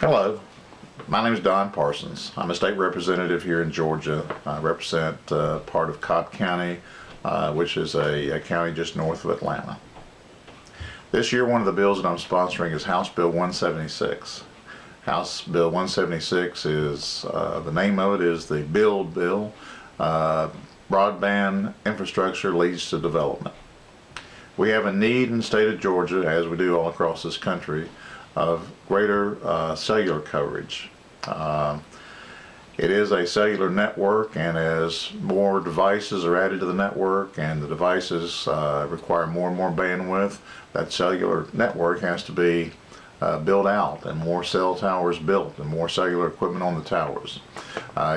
Hello, my name is Don Parsons. I'm a state representative here in Georgia. I represent part of Cobb County, which is a county just north of Atlanta. This year, one of the bills that I'm sponsoring is House Bill 176. House Bill 176 is, the name of it is the BUILD bill. Broadband infrastructure leads to development. We have a need in the state of Georgia, as we do all across this country, of greater cellular coverage. It is a cellular network, and as more devices are added to the network and the devices require more and more bandwidth, that cellular network has to be built out, and more cell towers built and more cellular equipment on the towers.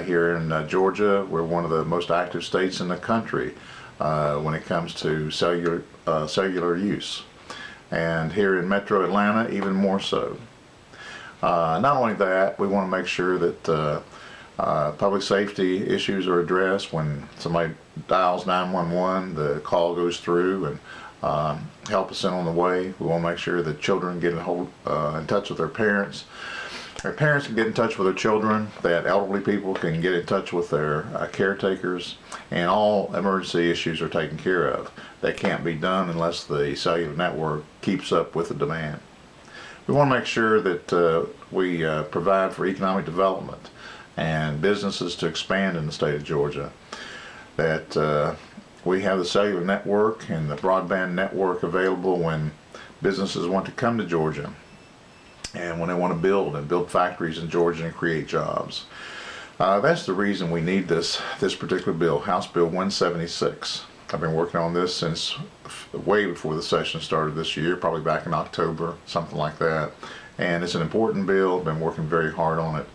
Here in Georgia, we're one of the most active states in the country when it comes to cellular use. And here in Metro Atlanta, even more so. Not only that, we want to make sure that public safety issues are addressed. When somebody dials 911, the call goes through and help is sent on the way. We want to make sure that children get in touch with their parents. Their parents can get in touch with their children, that elderly people can get in touch with their caretakers, and all emergency issues are taken care of. That can't be done unless the cellular network keeps up with the demand. We want to make sure that we provide for economic development and businesses to expand in the state of Georgia, that we have the cellular network and the broadband network available when businesses want to come to Georgia and when they want to build factories in Georgia and create jobs. That's the reason we need this particular bill, House Bill 176. I've been working on this since way before the session started this year, probably back in October, something like that. And it's an important bill. I've been working very hard on it.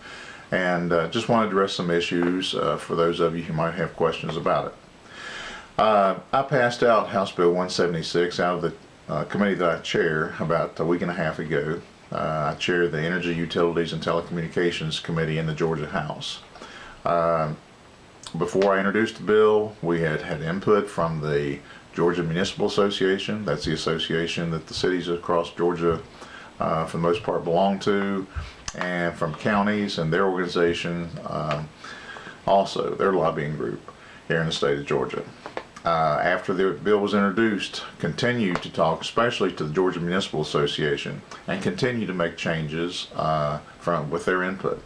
And just want to address some issues for those of you who might have questions about it. I passed out House Bill 176 out of the committee that I chair about a week and a half ago. I chair the Energy, Utilities, and Telecommunications Committee in the Georgia House. Before I introduced the bill, we had input from the Georgia Municipal Association. That's the association that the cities across Georgia, for the most part, belong to, and from counties and their organization, also their lobbying group here in the state of Georgia. After the bill was introduced, continued to talk, especially to the Georgia Municipal Association, and continue to make changes with their input.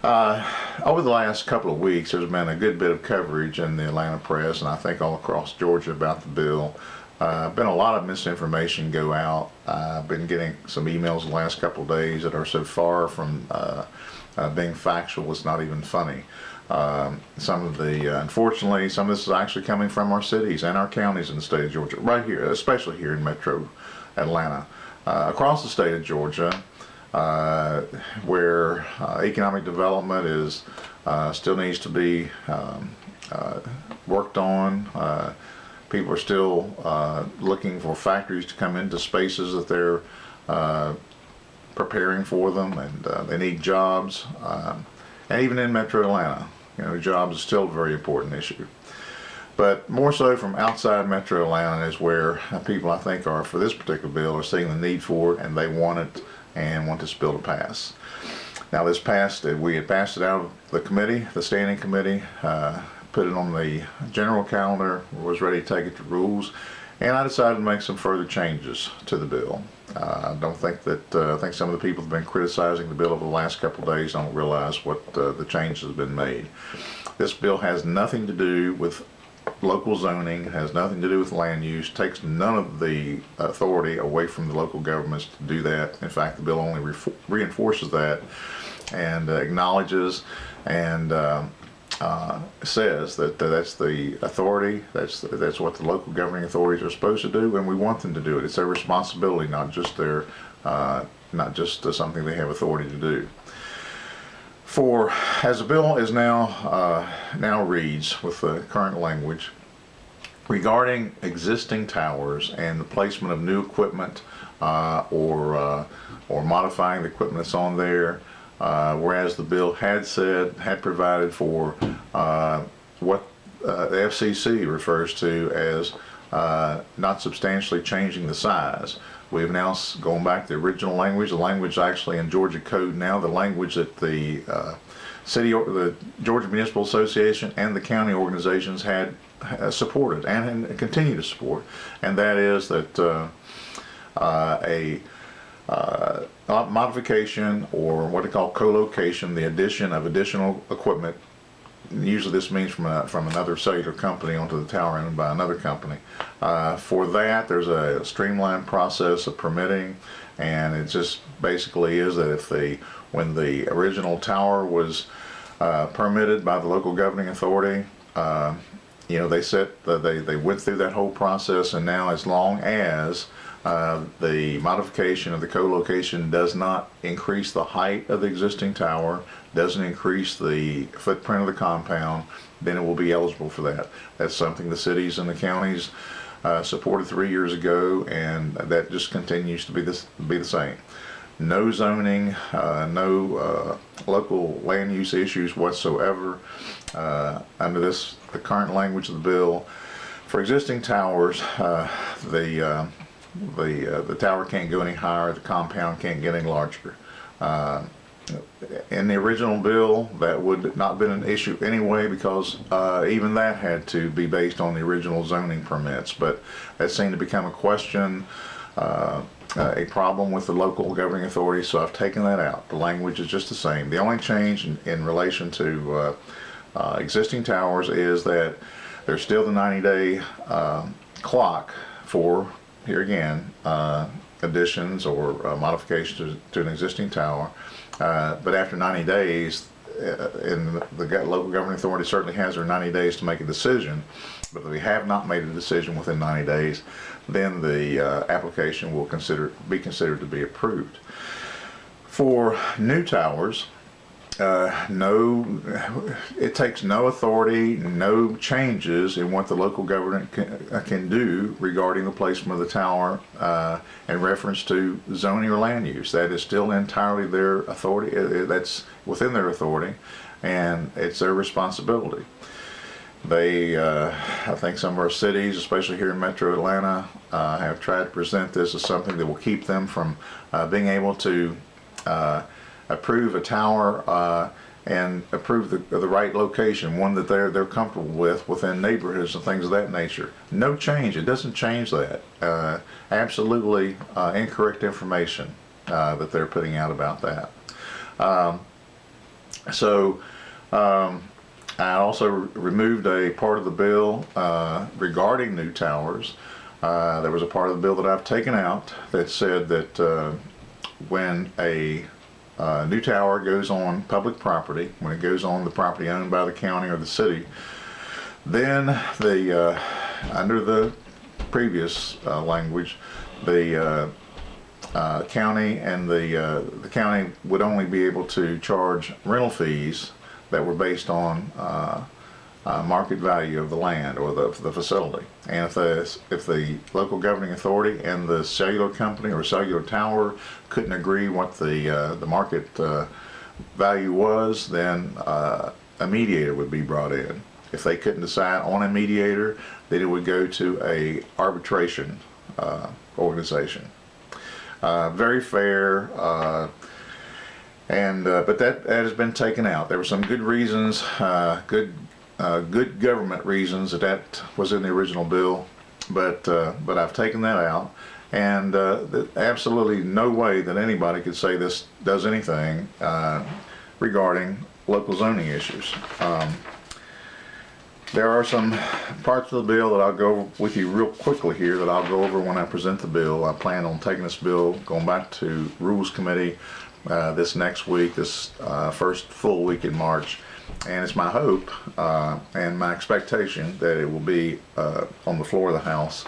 Over the last couple of weeks, there's been a good bit of coverage in the Atlanta press, and I think all across Georgia, about the bill. Been a lot of misinformation go out. I've been getting some emails the last couple of days that are so far from being factual, it's not even funny. Unfortunately, some of this is actually coming from our cities and our counties in the state of Georgia, right here, especially here in Metro Atlanta. Across the state of Georgia, where economic development is still needs to be worked on. People are still looking for factories to come into spaces that they're preparing for them, and they need jobs. And even in Metro Atlanta, jobs is still a very important issue. But more so from outside Metro Atlanta is where people, I think, are, for this particular bill, are seeing the need for it, and they want it and want this bill to pass. Now, we had passed it out of the committee, the standing committee, put it on the general calendar, was ready to take it to rules, and I decided to make some further changes to the bill. I think some of the people have been criticizing the bill over the last couple of days don't realize what the changes have been made. This bill has nothing to do with local zoning, has nothing to do with land use, takes none of the authority away from the local governments to do that. In fact, the bill only reinforces that and acknowledges and says that that's the authority, that's what the local governing authorities are supposed to do, and we want them to do it. It's their responsibility, not just something they have authority to do. As the bill is now reads with the current language, regarding existing towers and the placement of new equipment or modifying the equipment that's on there, whereas the bill had provided for what the FCC refers to as not substantially changing the size. We've now gone back to the original language, the language actually in Georgia code now, the language that the the Georgia Municipal Association and the county organizations had supported and continue to support, and that is that a modification, or what they call co-location, the addition of additional equipment. Usually this means from another cellular company onto the tower owned by another company. For that, there's a streamlined process of permitting, and it just basically is that when the original tower was permitted by the local governing authority, they went through that whole process, and now as long as the modification of the co-location does not increase the height of the existing tower, doesn't increase the footprint of the compound, then it will be eligible for that. That's something the cities and the counties supported 3 years ago, and that just continues to be the same. No zoning, no local land use issues whatsoever under the current language of the bill. For existing towers, the tower can't go any higher, the compound can't get any larger. In the original bill, that would not have been an issue anyway, because even that had to be based on the original zoning permits, but that seemed to become a question, a problem with the local governing authority, so I've taken that out. The language is just the same. The only change in relation to existing towers is that there's still the 90-day clock for, here again, additions or modifications to an existing tower. But after 90 days, and the local governing authority certainly has their 90 days to make a decision, but if we have not made a decision within 90 days, then the application will be considered to be approved. For new towers, it takes no authority, no changes in what the local government can do regarding the placement of the tower in reference to zoning or land use. That is still entirely their authority. That's within their authority, and it's their responsibility. I think some of our cities, especially here in Metro Atlanta, have tried to present this as something that will keep them from being able to approve a tower and approve the right location, one that they're comfortable with within neighborhoods and things of that nature. No change. It doesn't change that. Absolutely incorrect information that they're putting out about that. I also removed a part of the bill regarding new towers. There was a part of the bill that I've taken out that said that when a new tower goes on public property, when it goes on the property owned by the county or the city, then under the previous language, the county and the county would only be able to charge rental fees that were based on market value of the land or the facility. And if the local governing authority and the cellular company or cellular tower couldn't agree what the market value was, then a mediator would be brought in. If they couldn't decide on a mediator, then it would go to a arbitration organization. Very fair. But that has been taken out. There were some good reasons, good government reasons that was in the original bill, but I've taken that out, and absolutely no way that anybody could say this does anything regarding local zoning issues. There are some parts of the bill that I'll go with you real quickly here that I'll go over when I present the bill. I plan on taking this bill, going back to Rules Committee this next week, this first full week in March, and it's my hope and my expectation that it will be on the floor of the House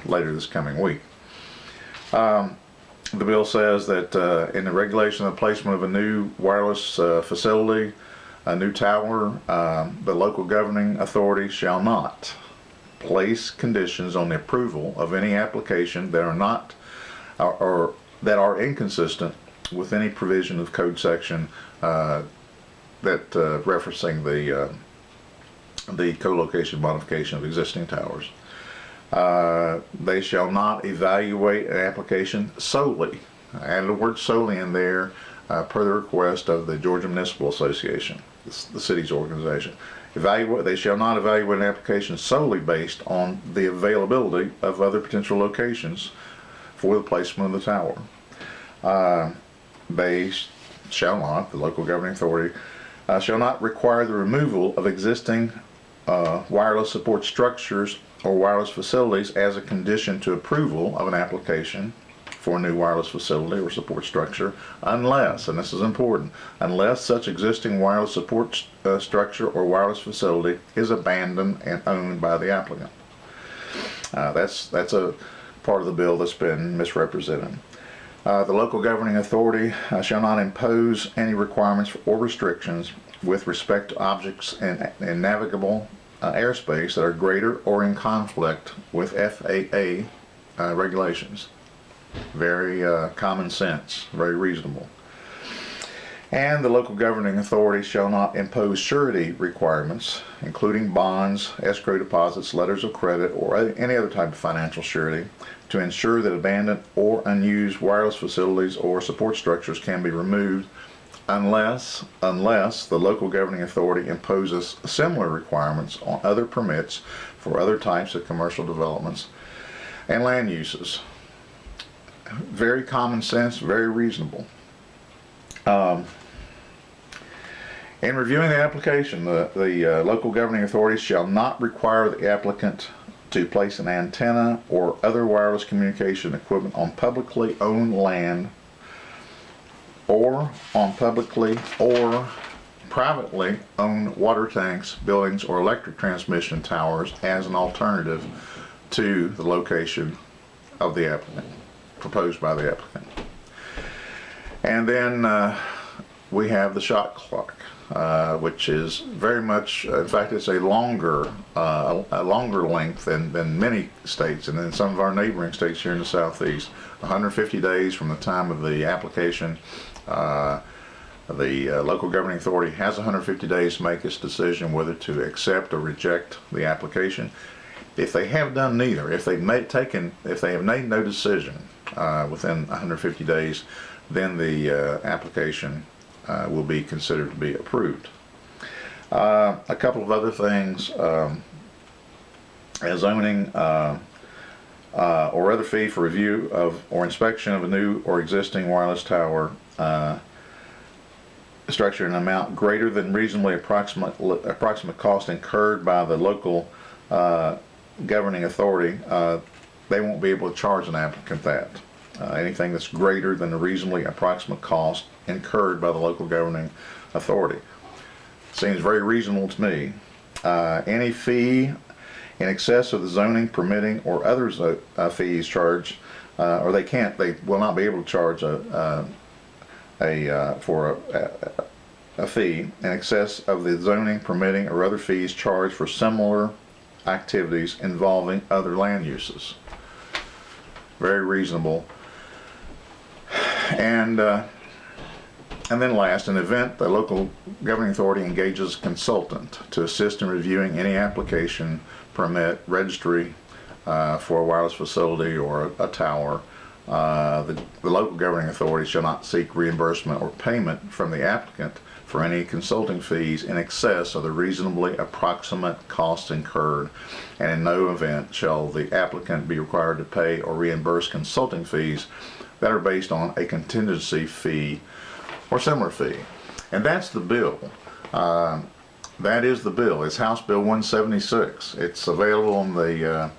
later this coming week. The bill says that in the regulation of the placement of a new wireless facility, a new tower, the local governing authority shall not place conditions on the approval of any application that are not or that are inconsistent with any provision of code section referencing the co-location modification of existing towers. They shall not evaluate an application solely. I added the word solely in there per the request of the Georgia Municipal Association, the city's organization. They shall not evaluate an application solely based on the availability of other potential locations for the placement of the tower. They shall not, the local governing authority, shall not require the removal of existing wireless support structures or wireless facilities as a condition to approval of an application for a new wireless facility or support structure, unless, and this is important, unless such existing wireless support structure or wireless facility is abandoned and owned by the applicant. That's a part of the bill that's been misrepresented. The local governing authority shall not impose any requirements or restrictions with respect to objects in navigable airspace that are greater or in conflict with FAA regulations. Very common sense, very reasonable. And the local governing authority shall not impose surety requirements, including bonds, escrow deposits, letters of credit, or any other type of financial surety, to ensure that abandoned or unused wireless facilities or support structures can be removed unless the local governing authority imposes similar requirements on other permits for other types of commercial developments and land uses. Very common sense, very reasonable. In reviewing the application, the local governing authorities shall not require the applicant to place an antenna or other wireless communication equipment on publicly owned land or on publicly or privately owned water tanks, buildings, or electric transmission towers as an alternative to the location of the applicant, proposed by the applicant. And then we have the shot clock, which is very much, in fact, it's a longer length than many states, and in some of our neighboring states here in the southeast. 150 days from the time of the application. The local governing authority has 150 days to make its decision whether to accept or reject the application. If they have done neither, if they have made no decision within 150 days, then the application will be considered to be approved. A couple of other things: zoning or other fee for review of or inspection of a new or existing wireless tower structure in an amount greater than reasonably approximate cost incurred by the local governing authority. They won't be able to charge an applicant that. Anything that's greater than the reasonably approximate cost incurred by the local governing authority. Seems very reasonable to me. Any fee in excess of the zoning, permitting, or other fees charged, or they will not be able to charge for a fee in excess of the zoning, permitting, or other fees charged for similar activities involving other land uses. Very reasonable. And then last, in event the local governing authority engages a consultant to assist in reviewing any application, permit, registry for a wireless facility or a tower, the local governing authority shall not seek reimbursement or payment from the applicant for any consulting fees in excess of the reasonably approximate costs incurred, and in no event shall the applicant be required to pay or reimburse consulting fees that are based on a contingency fee or similar fee. And that's the bill. That is the bill. It's House Bill 176. It's available on the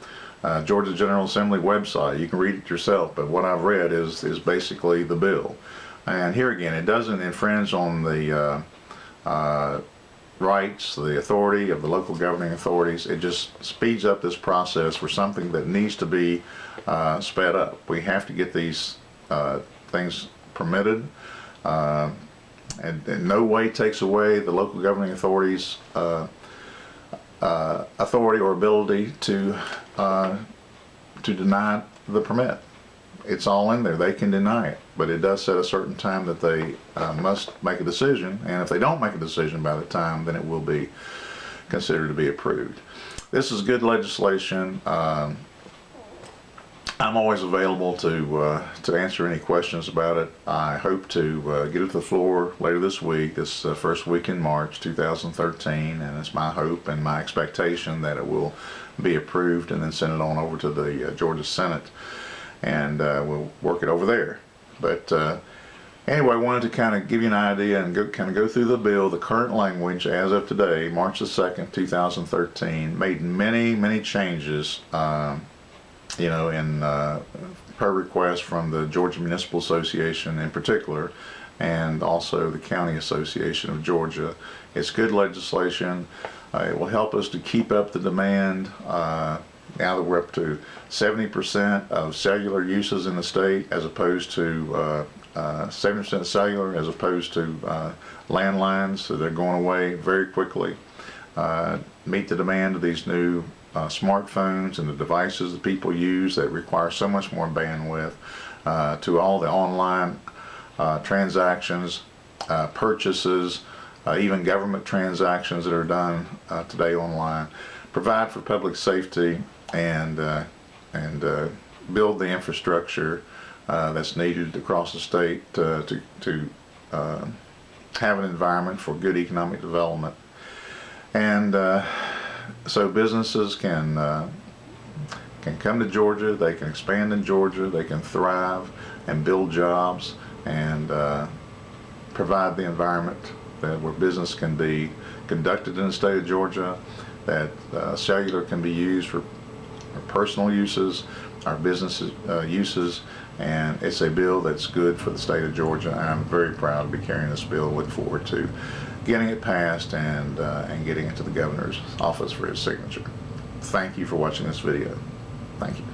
Georgia General Assembly website. You can read it yourself, but what I've read is basically the bill. And here again, it doesn't infringe on the rights, the authority of the local governing authorities. It just speeds up this process for something that needs to be sped up. We have to get these things permitted, and in no way takes away the local governing authorities' authority or ability to deny the permit. It's all in there. They can deny it, but it does set a certain time that they must make a decision, and if they don't make a decision by the time, then it will be considered to be approved. This is good legislation I'm always available to answer any questions about it. I hope to get it to the floor later this week, this first week in March 2013, and it's my hope and my expectation that it will be approved and then send it on over to the Georgia Senate, and we'll work it over there. But anyway, I wanted to kind of give you an idea and go through the bill. The current language as of today, March the 2nd, 2013, made many changes, per request from the Georgia Municipal Association in particular, and also the County Association of Georgia. It's good legislation. It will help us to keep up the demand. Now that we're up to 70% of cellular uses in the state, as opposed to 70% cellular, as opposed to landlines, so they're going away very quickly. Meet the demand of these new smartphones and the devices that people use that require so much more bandwidth, to all the online transactions, purchases, even government transactions that are done today online. Provide for public safety and build the infrastructure that's needed across the state to have an environment for good economic development. And so businesses can come to Georgia, they can expand in Georgia, they can thrive and build jobs and provide the environment where business can be conducted in the state of Georgia, that cellular can be used for our personal uses, our business uses, and it's a bill that's good for the state of Georgia. And I'm very proud to be carrying this bill. Look forward to getting it passed and getting it to the governor's office for his signature. Thank you for watching this video. Thank you.